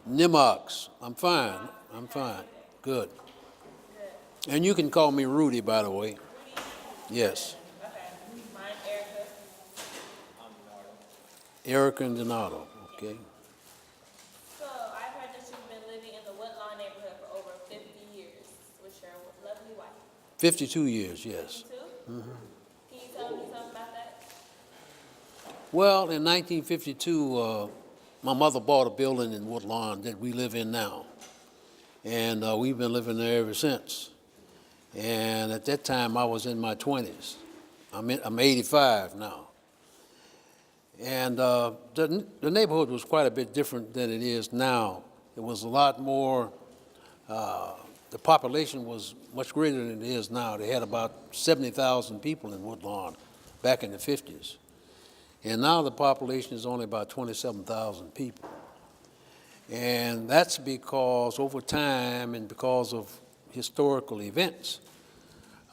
RudyNimocks. I'm fine. I'm fine. Good. And you can call me Rudy, by the way. Yes. Okay. Mine, Erica. Erica and Donato. Okay. So I've heard that you've been living in the Woodlawn neighborhood for over 50 years with your lovely wife. 52 years, yes. 52? Can you tell me something about that? Well, in 1952, my mother bought a building in Woodlawn that we live in now. And we've been living there ever since. And at that time, I was in my 20s. I'm 85 now. And the neighborhood was quite a bit different than it is now. It was a lot more, the population was much greater than it is now. They had about 70,000 people in Woodlawn back in the 50s. And now the population is only about 27,000 people. And that's because over time and because of historical events,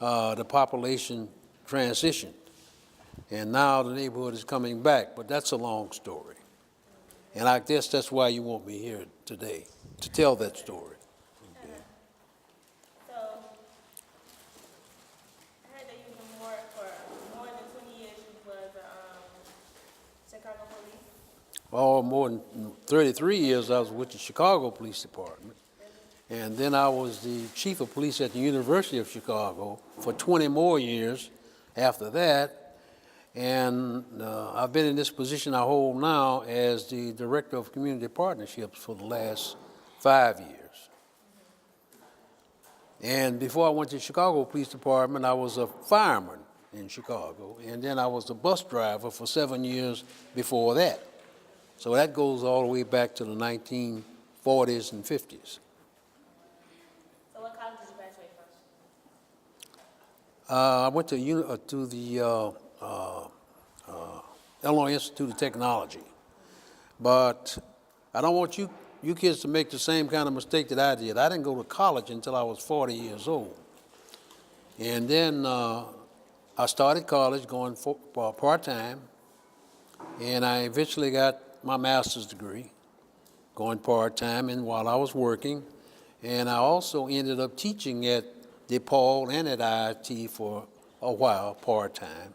the population transitioned. And now the neighborhood is coming back, but that's a long story. And I guess that's why you want me here today, to tell that story. Okay. So I heard that you've been for more than 20 years. You was Chicago police. Oh, more than 33 years I was with the Chicago Police Department. And then I was the chief of police at the University of Chicago for 20 more years after that. And I've been in this position I hold now as the director of community partnerships for the last 5 years. And before I went to the Chicago Police Department, I was a fireman in Chicago. And then I was a bus driver for 7 years before that. So that goes all the way back to the 1940s and 50s. So what college did you graduate from? I went to the Illinois Institute of Technology. But I don't want you kids to make the same kind of mistake that I did. I didn't go to college until I was 40 years old. And then I started college going part-time, and I eventually got my master's degree going part-time and while I was working. And I also ended up teaching at DePaul and at IIT for a while, part-time,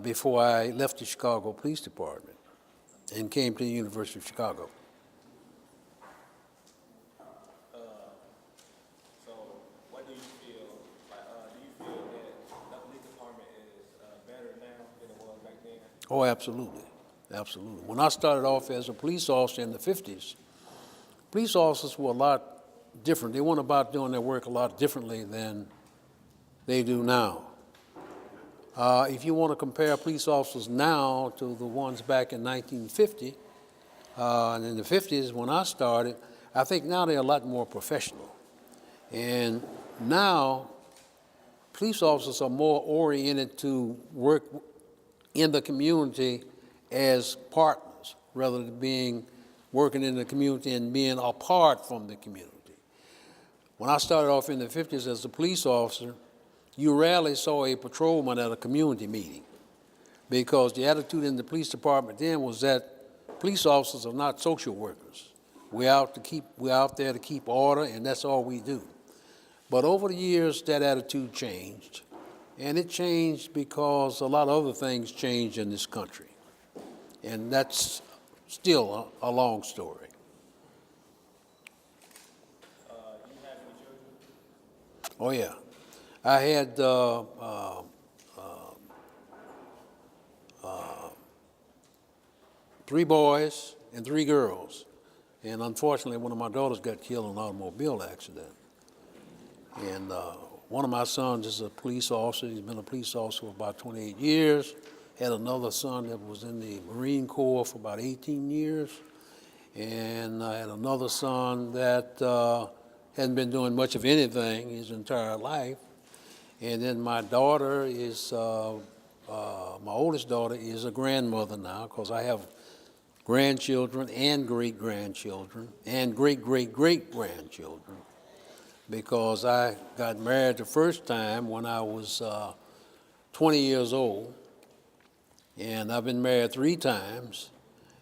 before I left the Chicago Police Department and came to the University of Chicago. So what do you feel, do you feel that the police department is better now than it was back then? Oh, absolutely, absolutely. When I started off as a police officer in the 50s, police officers were a lot different. They went about doing their work a lot differently than they do now. If you want to compare police officers now to the ones back in 1950, and in the 50s when I started, I think now they're a lot more professional. And now, police officers are more oriented to work in the community as partners, rather than working in the community and being apart from the community. When I started off in the 50s as a police officer, you rarely saw a patrolman at a community meeting because the attitude in the police department then was that police officers are not social workers. We're out there to keep order, and that's all we do. But over the years, that attitude changed, and it changed because a lot of other things changed in this country, and that's still a long story. You have any children? Oh yeah, I had 3 boys and 3 girls, and unfortunately one of my daughters got killed in an automobile accident. And one of my sons is a police officer. He's been a police officer for about 28 years. Had another son that was in the Marine Corps for about 18 years. And I had another son that hadn't been doing much of anything his entire life. And then my daughter is, my oldest daughter is a grandmother now, because I have grandchildren and great-grandchildren and great-great-great-grandchildren, because I got married the first time when I was 20 years old, and I've been married 3 times,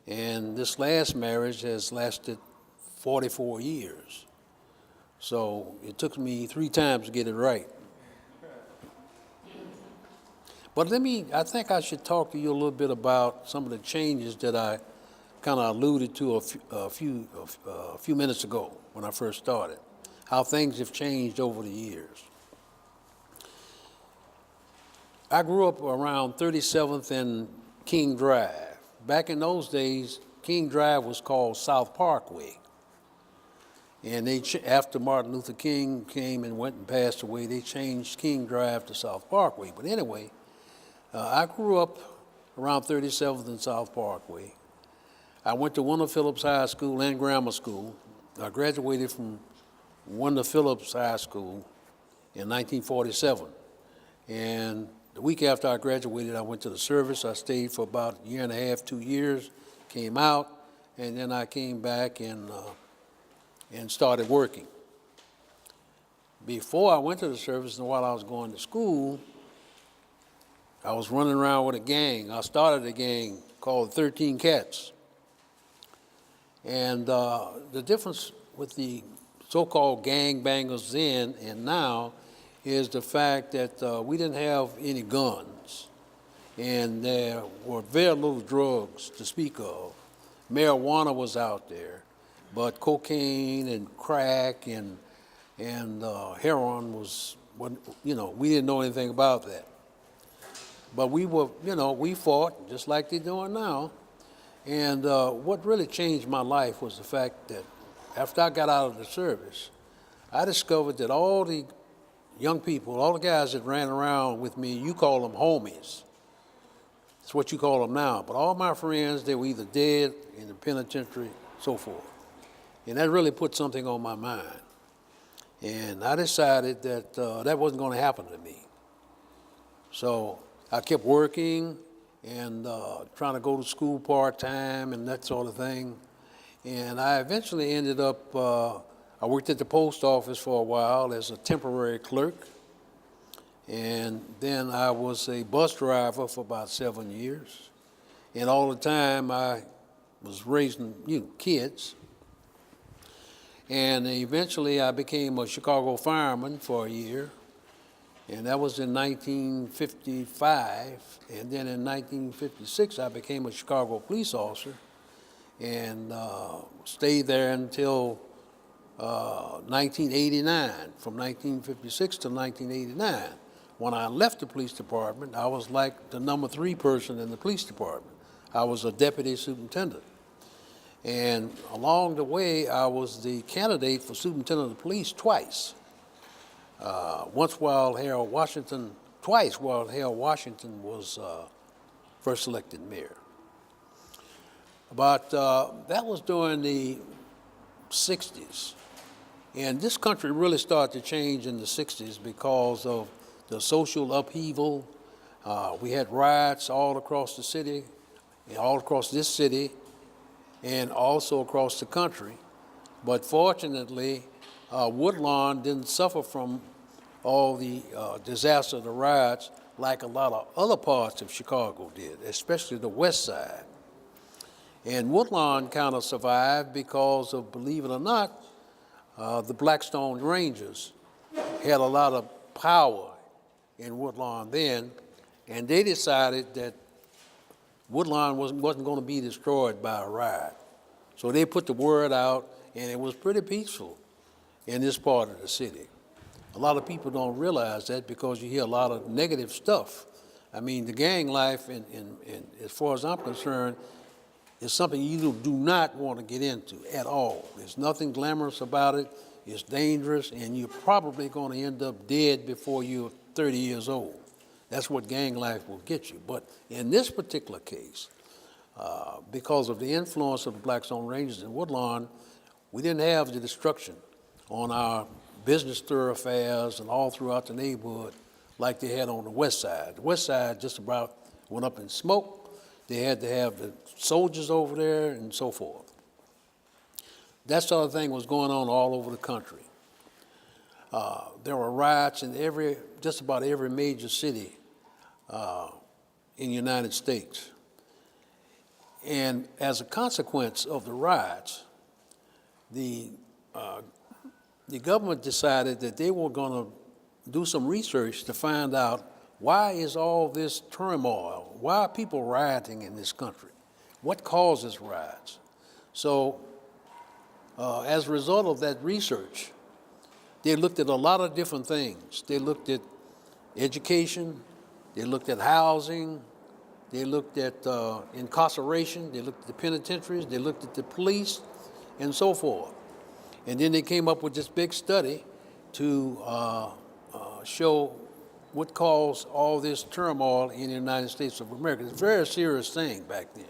and this last marriage has lasted 44 years. So it took me 3 times to get it right. But I think I should talk to you a little bit about some of the changes that I kind of alluded to a few minutes ago when I first started, how things have changed over the years. I grew up around 37th and King Drive. Back in those days, King Drive was called South Parkway. And after Martin Luther King came and went and passed away, they changed King Drive to South Parkway. But anyway, I grew up around 37th and South Parkway. I went to Wendell Phillips High School and grammar school. I graduated from Wendell Phillips High School in 1947. And the week after I graduated, I went to the service. I stayed for about a year and a half, 2 years, came out, and then I came back and started working. Before I went to the service and while I was going to school, I was running around with a gang. I started a gang called 13 Cats. And the difference with the so-called gang bangers then and now is the fact that we didn't have any guns. And there were very little drugs to speak of. Marijuana was out there, but cocaine and crack and heroin was, we didn't know anything about that. But we fought just like they're doing now. And what really changed my life was the fact that after I got out of the service, I discovered that all the young people, all the guys that ran around with me, you call them homies. That's what you call them now. But all my friends, they were either dead, in the penitentiary, so forth. And that really put something on my mind. And I decided that that wasn't going to happen to me. So I kept working and trying to go to school part-time and that sort of thing. And I eventually ended up, I worked at the post office for a while as a temporary clerk. And then I was a bus driver for about 7 years. And all the time I was raising, kids. And eventually I became a Chicago fireman for a year. And that was in 1955. And then in 1956, I became a Chicago police officer and stayed there until 1989, from 1956 to 1989. When I left the police department, I was like the number 3 person in the police department. I was a deputy superintendent. And along the way, I was the candidate for superintendent of the police twice. Once while Harold Washington, twice while Harold Washington was first elected mayor. But that was during the 60s. And this country really started to change in the 60s because of the social upheaval. We had riots all across the city, all across this city, and also across the country. But fortunately, Woodlawn didn't suffer from all the disaster of the riots like a lot of other parts of Chicago did, especially the west side. And Woodlawn kind of survived because of, believe it or not, the Blackstone Rangers had a lot of power in Woodlawn then, and they decided that Woodlawn wasn't going to be destroyed by a riot. So they put the word out, and it was pretty peaceful in this part of the city. A lot of people don't realize that because you hear a lot of negative stuff. I mean, the gang life, as far as I'm concerned, is something you do not want to get into at all. There's nothing glamorous about it. It's dangerous, and you're probably going to end up dead before you're 30 years old. That's what gang life will get you. But in this particular case, because of the influence of the Blackstone Rangers in Woodlawn, we didn't have the destruction on our business thoroughfares and all throughout the neighborhood like they had on the west side. The west side just about went up in smoke. They had to have the soldiers over there and so forth. That sort of thing was going on all over the country. There were riots in just about every major city in the United States. And as a consequence of the riots, the government decided that they were going to do some research to find out why is all this turmoil? Why are people rioting in this country? What causes riots? So as a result of that research, they looked at a lot of different things. They looked at education, they looked at housing, they looked at incarceration, they looked at the penitentiaries, they looked at the police, and so forth. And then they came up with this big study to show what caused all this turmoil in the United States of America. It's a very serious thing back then.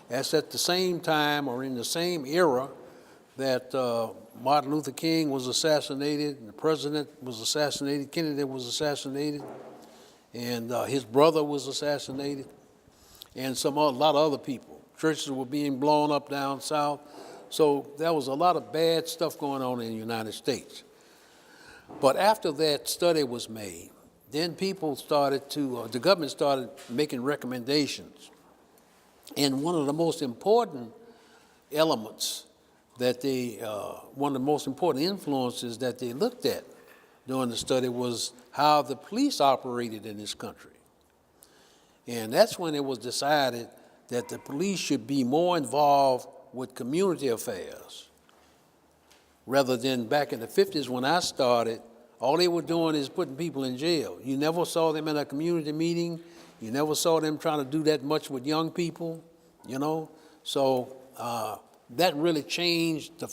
That's at the same time or in the same era that Martin Luther King was assassinated, and the president was assassinated, Kennedy was assassinated, and his brother was assassinated, and a lot of other people. Churches were being blown up down south. So there was a lot of bad stuff going on in the United States. But after that study was made, then people started to, the government started making recommendations. And one of the most important elements that one of the most important influences that they looked at during the study was how the police operated in this country. And that's when it was decided that the police should be more involved with community affairs. Rather than back in the 50s when I started, all they were doing is putting people in jail. You never saw them in a community meeting. You never saw them trying to do that much with young people, you know. So that really changed the